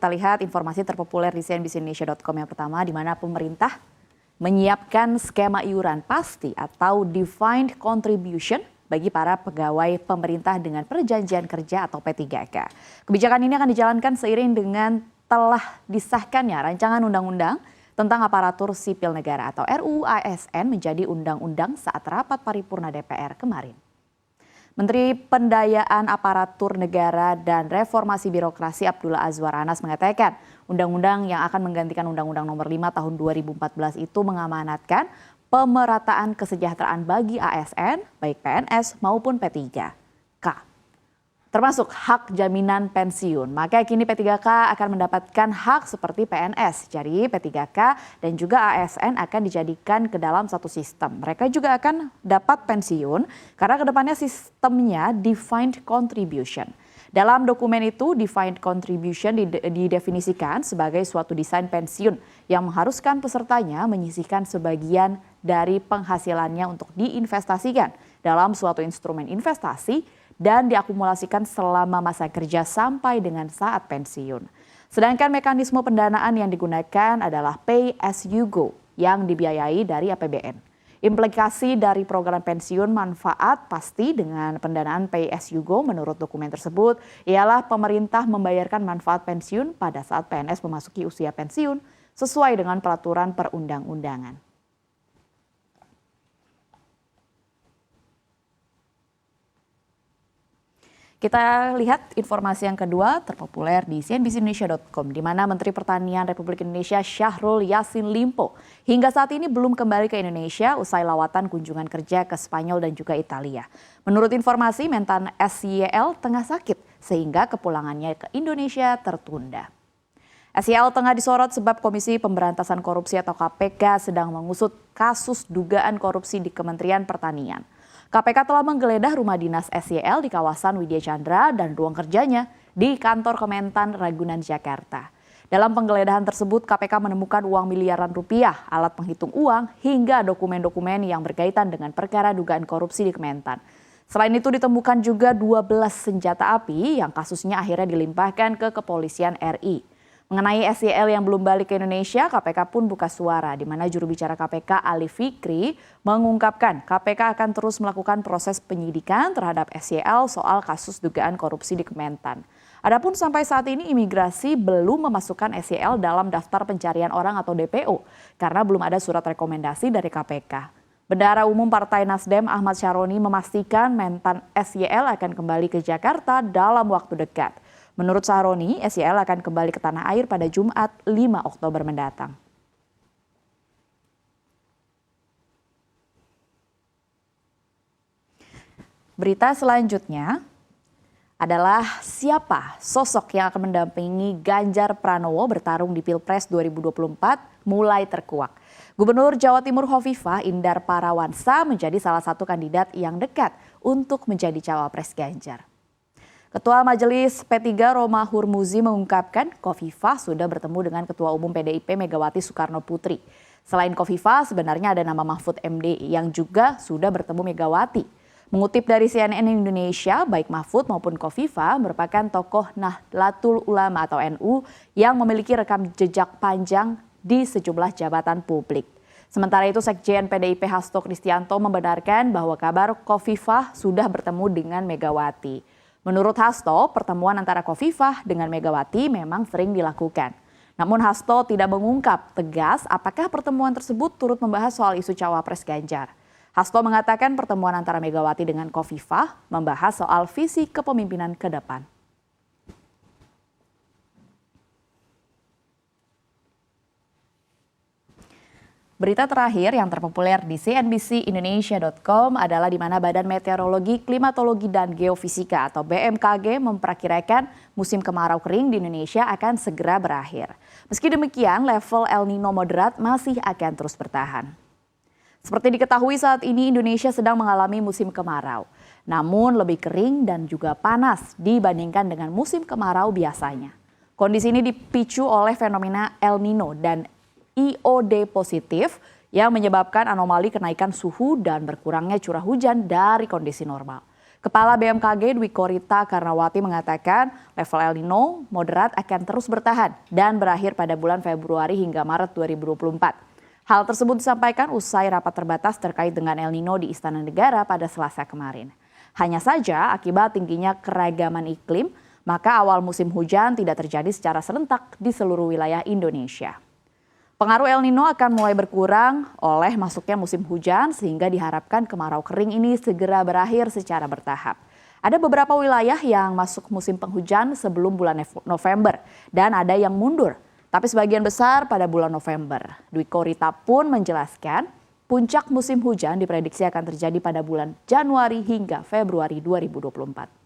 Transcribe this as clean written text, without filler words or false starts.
Kita lihat informasi terpopuler di cnbcindonesia.com yang pertama, di mana pemerintah menyiapkan skema iuran pasti atau defined contribution bagi para pegawai pemerintah dengan perjanjian kerja atau P3K. Kebijakan ini akan dijalankan seiring dengan telah disahkannya rancangan undang-undang tentang aparatur sipil negara atau RUU ASN menjadi undang-undang saat rapat paripurna DPR kemarin. Menteri Pendayaan Aparatur Negara dan Reformasi Birokrasi Abdullah Azwar Anas mengatakan undang-undang yang akan menggantikan Undang-Undang Nomor 5 Tahun 2014 itu mengamanatkan pemerataan kesejahteraan bagi ASN, baik PNS maupun P3K, termasuk hak jaminan pensiun. Maka kini P3K akan mendapatkan hak seperti PNS. Jadi P3K dan juga ASN akan dijadikan ke dalam satu sistem. Mereka juga akan dapat pensiun karena kedepannya sistemnya defined contribution. Dalam dokumen itu, defined contribution didefinisikan sebagai suatu desain pensiun yang mengharuskan pesertanya menyisihkan sebagian dari penghasilannya untuk diinvestasikan dalam suatu instrumen investasi dan diakumulasikan selama masa kerja sampai dengan saat pensiun. Sedangkan mekanisme pendanaan yang digunakan adalah pay as you go yang dibiayai dari APBN. Implikasi dari program pensiun manfaat pasti dengan pendanaan pay as you go menurut dokumen tersebut ialah pemerintah membayarkan manfaat pensiun pada saat PNS memasuki usia pensiun sesuai dengan peraturan perundang-undangan. Kita lihat informasi yang kedua terpopuler di cnbcindonesia.com, di mana Menteri Pertanian Republik Indonesia Syahrul Yassin Limpo hingga saat ini belum kembali ke Indonesia usai lawatan kunjungan kerja ke Spanyol dan juga Italia. Menurut informasi, Mentan SYL tengah sakit sehingga kepulangannya ke Indonesia tertunda. SYL tengah disorot sebab Komisi Pemberantasan Korupsi atau KPK sedang mengusut kasus dugaan korupsi di Kementerian Pertanian. KPK telah menggeledah rumah dinas SYL di kawasan Widya Chandra dan ruang kerjanya di kantor Kementan Ragunan, Jakarta. Dalam penggeledahan tersebut, KPK menemukan uang miliaran rupiah, alat penghitung uang, hingga dokumen-dokumen yang berkaitan dengan perkara dugaan korupsi di Kementan. Selain itu ditemukan juga 12 senjata api yang kasusnya akhirnya dilimpahkan ke Kepolisian RI. Mengenai SYL yang belum balik ke Indonesia, KPK pun buka suara, di mana juru bicara KPK Ali Fikri mengungkapkan KPK akan terus melakukan proses penyidikan terhadap SYL soal kasus dugaan korupsi di Kementan. Adapun sampai saat ini imigrasi belum memasukkan SYL dalam daftar pencarian orang atau DPO karena belum ada surat rekomendasi dari KPK. Bendahara Umum Partai Nasdem Ahmad Syaroni memastikan Mentan SYL akan kembali ke Jakarta dalam waktu dekat. Menurut Syaroni, SYL akan kembali ke tanah air pada Jumat 5 Oktober mendatang. Berita selanjutnya adalah siapa sosok yang akan mendampingi Ganjar Pranowo bertarung di Pilpres 2024 mulai terkuak. Gubernur Jawa Timur Hovifah Indar Parawansa menjadi salah satu kandidat yang dekat untuk menjadi cawapres Ganjar. Ketua Majelis P3 Roma Hurmuzi mengungkapkan Khofifah sudah bertemu dengan Ketua Umum PDIP Megawati Soekarno Putri. Selain Khofifah, sebenarnya ada nama Mahfud MD yang juga sudah bertemu Megawati. Mengutip dari CNN Indonesia, baik Mahfud maupun Khofifah merupakan tokoh Nahdlatul Ulama atau NU yang memiliki rekam jejak panjang di sejumlah jabatan publik. Sementara itu, Sekjen PDIP Hasto Kristianto membenarkan bahwa kabar Khofifah sudah bertemu dengan Megawati. Menurut Hasto, pertemuan antara Khofifah dengan Megawati memang sering dilakukan. Namun Hasto tidak mengungkap tegas apakah pertemuan tersebut turut membahas soal isu cawapres Ganjar. Hasto mengatakan pertemuan antara Megawati dengan Khofifah membahas soal visi kepemimpinan ke depan. Berita terakhir yang terpopuler di cnbcindonesia.com adalah di mana Badan Meteorologi, Klimatologi, dan Geofisika atau BMKG memperkirakan musim kemarau kering di Indonesia akan segera berakhir. Meski demikian, level El Nino moderat masih akan terus bertahan. Seperti diketahui saat ini Indonesia sedang mengalami musim kemarau. Namun lebih kering dan juga panas dibandingkan dengan musim kemarau biasanya. Kondisi ini dipicu oleh fenomena El Nino dan IOD positif yang menyebabkan anomali kenaikan suhu dan berkurangnya curah hujan dari kondisi normal. Kepala BMKG Dwi Korita Karnawati mengatakan level El Nino moderat akan terus bertahan dan berakhir pada bulan Februari hingga Maret 2024. Hal tersebut disampaikan usai rapat terbatas terkait dengan El Nino di Istana Negara pada Selasa kemarin. Hanya saja akibat tingginya keragaman iklim, maka awal musim hujan tidak terjadi secara serentak di seluruh wilayah Indonesia. Pengaruh El Nino akan mulai berkurang oleh masuknya musim hujan sehingga diharapkan kemarau kering ini segera berakhir secara bertahap. Ada beberapa wilayah yang masuk musim penghujan sebelum bulan November dan ada yang mundur, tapi sebagian besar pada bulan November. Dwi Korita pun menjelaskan puncak musim hujan diprediksi akan terjadi pada bulan Januari hingga Februari 2024.